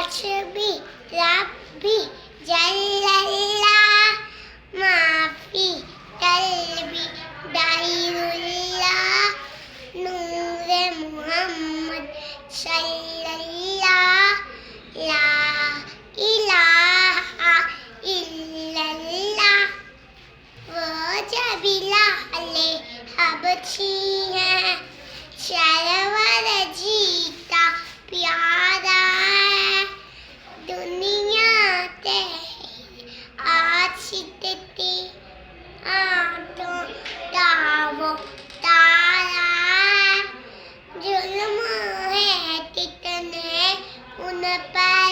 हस्बी रब्बी जल्लल्लाह माफी कल्बी दाइरुल्लाह नूरे मुहम्मद सल्लल्लाह ला इलाहा इल्लल्लाह। वो जबीला अले हबशी है शरवर जीता प्यारा है दुनिया ते आशिकती आठों दावो तारा है जुल्म है कितने उन पर